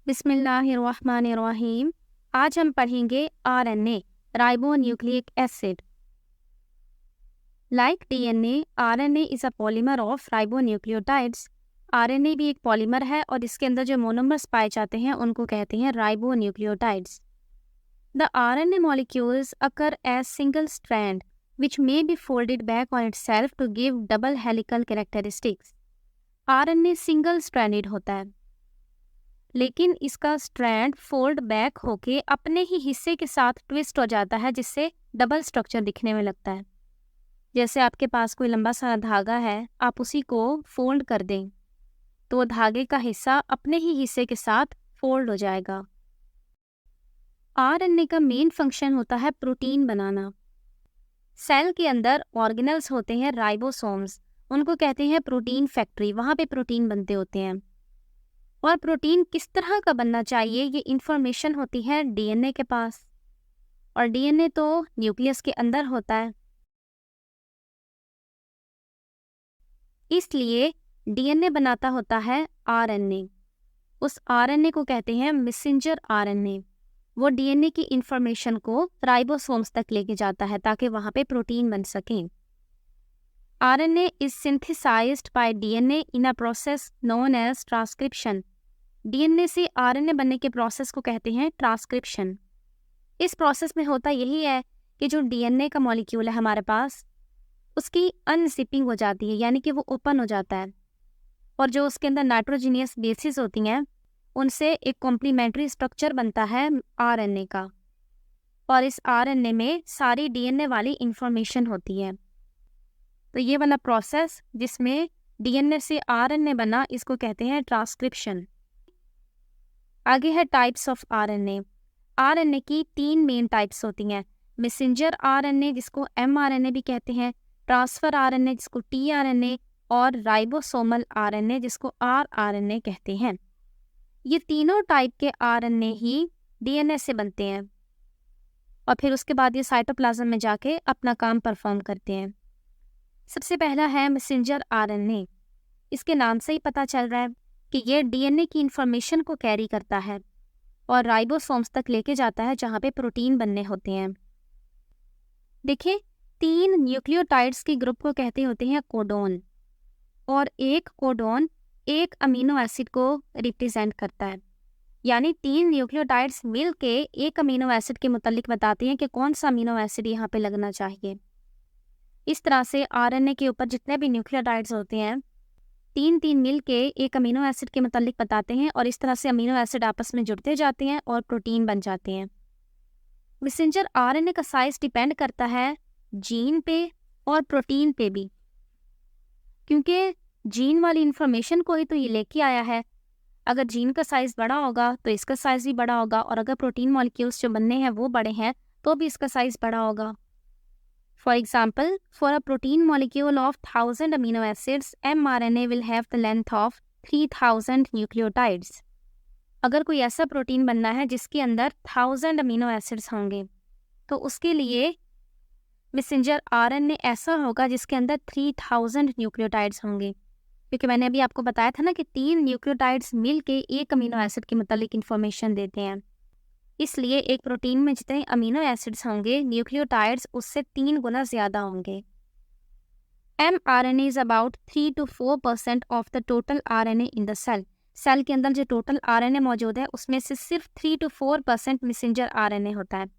बिस्मिल्लाहिर्रहमानिर्रहीम। आज हम पढ़ेंगे RNA, ribonucleic acid. Like DNA, RNA is a polymer of ribonucleotides. RNA भी एक पॉलीमर है और इसके अंदर जो मोनोमर्स पाए जाते हैं उनको कहते हैं ribonucleotides. The RNA molecules occur as single strand which may be folded back on itself to give double helical characteristics। RNA single stranded होता है, लेकिन इसका स्ट्रैंड फोल्ड बैक होके अपने ही हिस्से के साथ ट्विस्ट हो जाता है, जिससे डबल स्ट्रक्चर दिखने में लगता है। जैसे आपके पास कोई लंबा सा धागा है, आप उसी को फोल्ड कर दें तो धागे का हिस्सा अपने ही हिस्से के साथ फोल्ड हो जाएगा। आरएनए का मेन फंक्शन होता है प्रोटीन बनाना। सेल के अंदर ऑर्गेनल्स होते हैं राइबोसोम्स, उनको कहते हैं प्रोटीन फैक्ट्री। वहाँ पे प्रोटीन बनते होते हैं, और प्रोटीन किस तरह का बनना चाहिए ये इंफॉर्मेशन होती है डीएनए के पास, और डीएनए तो न्यूक्लियस के अंदर होता है। इसलिए डीएनए बनाता होता है आरएनए। उस आरएनए को कहते हैं मैसेंजर आरएनए। वो डीएनए की इंफॉर्मेशन को राइबोसोम्स तक लेके जाता है ताकि वहाँ पे प्रोटीन बन सकें। RNA is synthesized by DNA in a process known as transcription. DNA से आरएनए बनने के प्रोसेस को कहते हैं ट्रांसक्रिप्शन। इस प्रोसेस में होता यही है कि जो डीएनए का मॉलिक्यूल है हमारे पास, उसकी अनजिपिंग हो जाती है, यानी कि वो ओपन हो जाता है, और जो उसके अंदर नाइट्रोजीनियस बेसिस होती हैं उनसे एक कॉम्प्लीमेंट्री स्ट्रक्चर बनता है आरएनए का, और इस आरएनए में सारी डीएनए वाली इंफॉर्मेशन होती है। तो ये वाला प्रोसेस जिसमें डीएनए से आरएनए बना, इसको कहते हैं ट्रांसक्रिप्शन। आगे है टाइप्स ऑफ आरएनए। आरएनए की 3 मेन टाइप्स होती हैं। मैसेंजर आरएनए जिसको एमआरएनए भी कहते हैं, ट्रांसफर आरएनए जिसको टीआरएनए, और राइबोसोमल आरएनए जिसको आरआरएनए कहते हैं। ये तीनों टाइप के आरएनए ही डीएनए से बनते हैं, और फिर उसके बाद ये साइटोप्लाज्म में जाके अपना काम परफॉर्म करते हैं। सबसे पहला है मैसेंजर आरएनए। इसके नाम से ही पता चल रहा है कि ये डीएनए की इंफॉर्मेशन को कैरी करता है और राइबोसोम्स तक लेके जाता है जहाँ पे प्रोटीन बनने होते हैं। देखिए, 3 न्यूक्लियोटाइड्स के ग्रुप को कहते होते हैं कोडोन, और एक कोडोन एक अमीनो एसिड को रिप्रेजेंट करता है। यानी 3 न्यूक्लियोटाइड्स मिल के एक अमीनो एसिड के मुतालिक बताते हैं कि कौन सा अमीनो एसिड यहाँ पे लगना चाहिए। इस तरह से आरएनए के ऊपर जितने भी न्यूक्लियोटाइड्स होते हैं, 3 मिल के एक अमीनो एसिड के मुतालिक बताते हैं, और इस तरह से अमीनो एसिड आपस में जुड़ते जाते हैं और प्रोटीन बन जाते हैं। मैसेंजर आरएनए का साइज डिपेंड करता है जीन पे और प्रोटीन पे भी, क्योंकि जीन वाली इंफॉर्मेशन को ही तो ये लेके आया है। अगर जीन का साइज़ बड़ा होगा तो इसका साइज़ भी बड़ा होगा, और अगर प्रोटीन मॉलिक्यूल्स जो बनने हैं वो बड़े हैं तो भी इसका साइज़ बड़ा होगा। For example, for a protein molecule of 1000 amino acids, mRNA will have the length of 3000 nucleotides. अगर कोई ऐसा प्रोटीन बनना है जिसके अंदर 1000 अमीनो एसिड्स होंगे, तो उसके लिए मैसेंजर आरएनए ऐसा होगा जिसके अंदर 3000 न्यूक्लियोटाइड्स होंगे, क्योंकि मैंने अभी आपको बताया था ना कि 3 न्यूक्लियोटाइड्स मिल के एक अमीनो एसिड के मुतालिक इंफॉर्मेशन देते हैं। इसलिए एक प्रोटीन में जितने अमीनो एसिड्स होंगे, न्यूक्लियोटाइड्स उससे 3 गुना ज़्यादा होंगे। mRNA is about 3 to 4% of the total RNA in the cell. Cell के अंदर जो टोटल आरएनए मौजूद है उसमें से सिर्फ 3 to 4% मैसेंजर आरएनए होता है।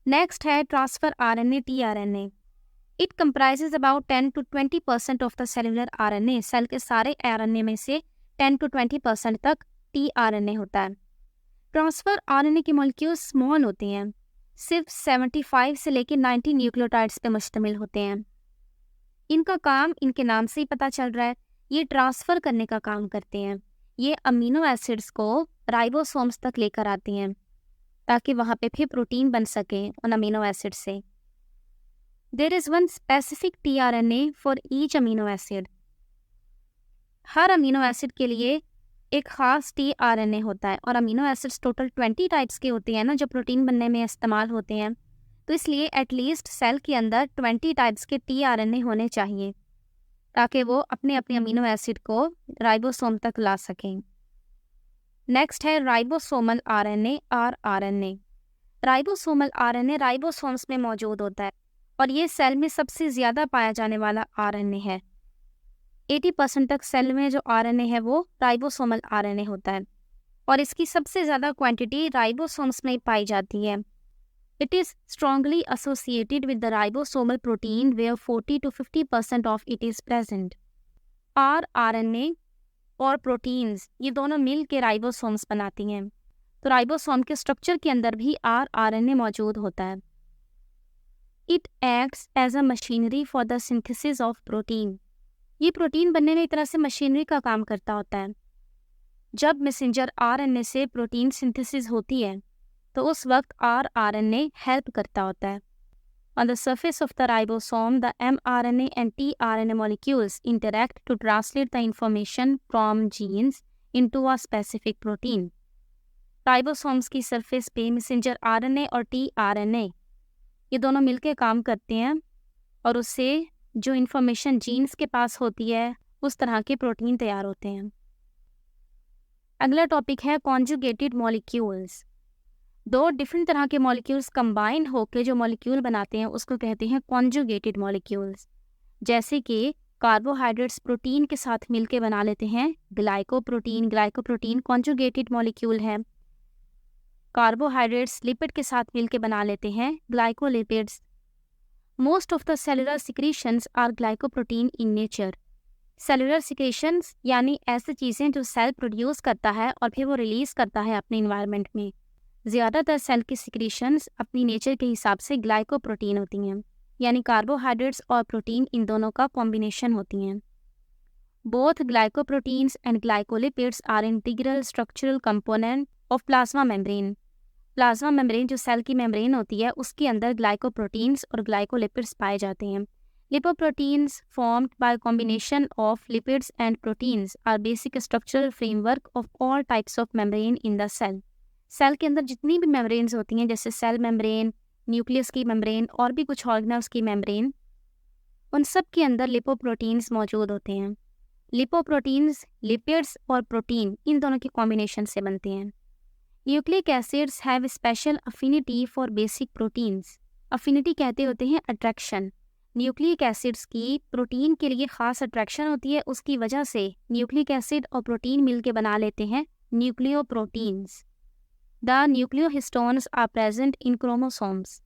नेक्स्ट है transfer RNA tRNA. It comprises about 10 to 20% of the cellular RNA. Cell के सारे आरएनए में से 10 to 20% तक टीआरएनए होता है। ट्रांसफर आरएनए के मॉलिक्यूल्स स्मॉल होते हैं, सिर्फ 75 से लेकर 90 न्यूक्लियोटाइड्स पे मुश्तमिल होते हैं। इनका काम इनके नाम से ही पता चल रहा है, ये ट्रांसफ़र करने का काम करते हैं। ये अमीनो एसिड्स को राइबोसोम्स तक लेकर आते हैं ताकि वहाँ पे फिर प्रोटीन बन सके उन अमीनो एसिड से। There is one specific tRNA for each amino acid. हर अमीनो एसिड के लिए एक ख़ास टीआरएनए होता है, और अमीनो एसिड्स टोटल 20 टाइप्स के होते हैं ना, जो प्रोटीन बनने में इस्तेमाल होते हैं। तो इसलिए एटलीस्ट सेल के अंदर 20 टाइप्स के टीआरएनए होने चाहिए ताकि वो अपने अपने अमीनो एसिड को राइबोसोम तक ला सकें। नेक्स्ट है राइबोसोमल आरएनए और आरएनए। राइबोसोमल आरएनए राइबोसोम्स में मौजूद होता है और ये सेल में सबसे ज़्यादा पाया जाने वाला आरएनए है। 80% तक सेल में जो आरएनए है वो राइबोसोमल आरएनए होता है और इसकी सबसे ज़्यादा क्वांटिटी राइबोसोम्स में पाई जाती है। It is strongly associated with the ribosomal protein where 40 to 50% of it is present. rRNA और प्रोटीन्स ये दोनों मिल के राइबोसोम्स बनाती हैं, तो राइबोसोम के स्ट्रक्चर के अंदर भी rRNA मौजूद होता है। It acts as a machinery for the synthesis of protein. ये प्रोटीन बनने में एक तरह से मशीनरी का काम करता होता है। जब मैसेंजर आरएनए से प्रोटीन सिंथेसिस होती है तो उस वक्त rRNA हेल्प करता होता है। On the surface of the ribosome, the mRNA and tRNA molecules interact to translate the information from genes into a specific protein. Ribosomes की सरफेस पे मैसेंजर आरएनए और tRNA ये दोनों मिलकर काम करते हैं और उससे जो इन्फॉर्मेशन जीन्स के पास होती है उस तरह के प्रोटीन तैयार होते हैं। अगला टॉपिक है कॉन्जुगेटेड मॉलिक्यूल्स। दो डिफरेंट तरह के मॉलिक्यूल्स कंबाइन होकर जो मॉलिक्यूल बनाते हैं उसको कहते हैं कॉन्जुगेटेड मॉलिक्यूल्स। जैसे कि कार्बोहाइड्रेट्स प्रोटीन के साथ मिलकर बना लेते हैं ग्लाइकोप्रोटीन। ग्लाइकोप्रोटीन कॉन्जुगेटेड मॉलिक्यूल है। कार्बोहाइड्रेट्स लिपिड के साथ मिलकर बना लेते हैं glycolipids. Most of the cellular secretions are glycoprotein in nature. Cellular secretions यानी ऐसी चीज़ें जो सेल प्रोड्यूस करता है और फिर वो रिलीज़ करता है अपने इन्वायरमेंट में। ज़्यादातर सेल की सिक्रीशंस अपनी नेचर के हिसाब से ग्लाइकोप्रोटीन होती हैं, यानी कार्बोहाइड्रेट्स और प्रोटीन इन दोनों का कॉम्बिनेशन होती हैं। Both glycoproteins and glycolipids are integral structural component of plasma membrane. Plasma membrane जो सेल की मेम्ब्रेन होती है उसके अंदर ग्लाइकोप्रोटीन्स और ग्लाइकोलिपिड्स पाए जाते हैं। Lipoproteins formed by combination of lipids and proteins are basic structural framework of all types of membrane in the cell. Cell के अंदर जितनी भी मेम्ब्रेन्स होती हैं जैसे सेल मेम्ब्रेन, न्यूक्लियस की मेम्ब्रेन और भी कुछ ऑर्गेनल्स की मेम्ब्रेन, उन सब के अंदर लिपोप्रोटीन्स मौजूद होते हैं। लिपोप्रोटीन्स लिपिड्स और प्रोटीन इन दोनों के कॉम्बिनेशन से बनते हैं। Nucleic acids have special affinity for basic proteins. Affinity कहते होते हैं अट्रैक्शन। न्यूक्लिक एसिड्स की प्रोटीन के लिए ख़ास अट्रैक्शन होती है, उसकी वजह से न्यूक्लिक एसिड और प्रोटीन मिलकर बना लेते हैं nucleoproteins. The nucleohistones are present in chromosomes.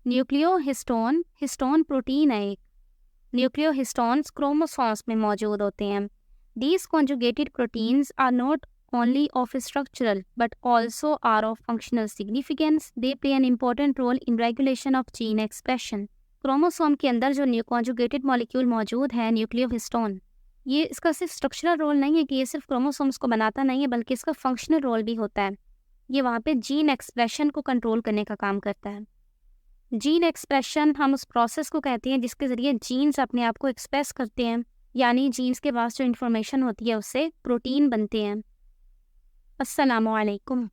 Nucleohistone histone protein है एक। न्यूक्लियोहिस्टोन्स क्रोमोसोम्स में मौजूद होते हैं। These conjugated proteins are not only of structural but also are of functional significance. They play an important role in regulation of gene expression. Chromosome के अंदर जो conjugated molecule मौजूद है न्यूक्लियोहिस्टोन, ये इसका सिर्फ स्ट्रक्चरल रोल नहीं है कि ये सिर्फ क्रोमोसोम्स को बनाता नहीं है, बल्कि इसका फंक्शनल रोल भी होता है। ये वहाँ पे जीन एक्सप्रेशन को कंट्रोल करने का काम करता है। जीन एक्सप्रेशन हम उस प्रोसेस को कहते हैं जिसके ज़रिए जीन्स अपने आप को एक्सप्रेस करते हैं, यानी जीन्स के पास जो इन्फॉर्मेशन होती है उससे प्रोटीन बनते हैं। अस्सलामु अलैकुम।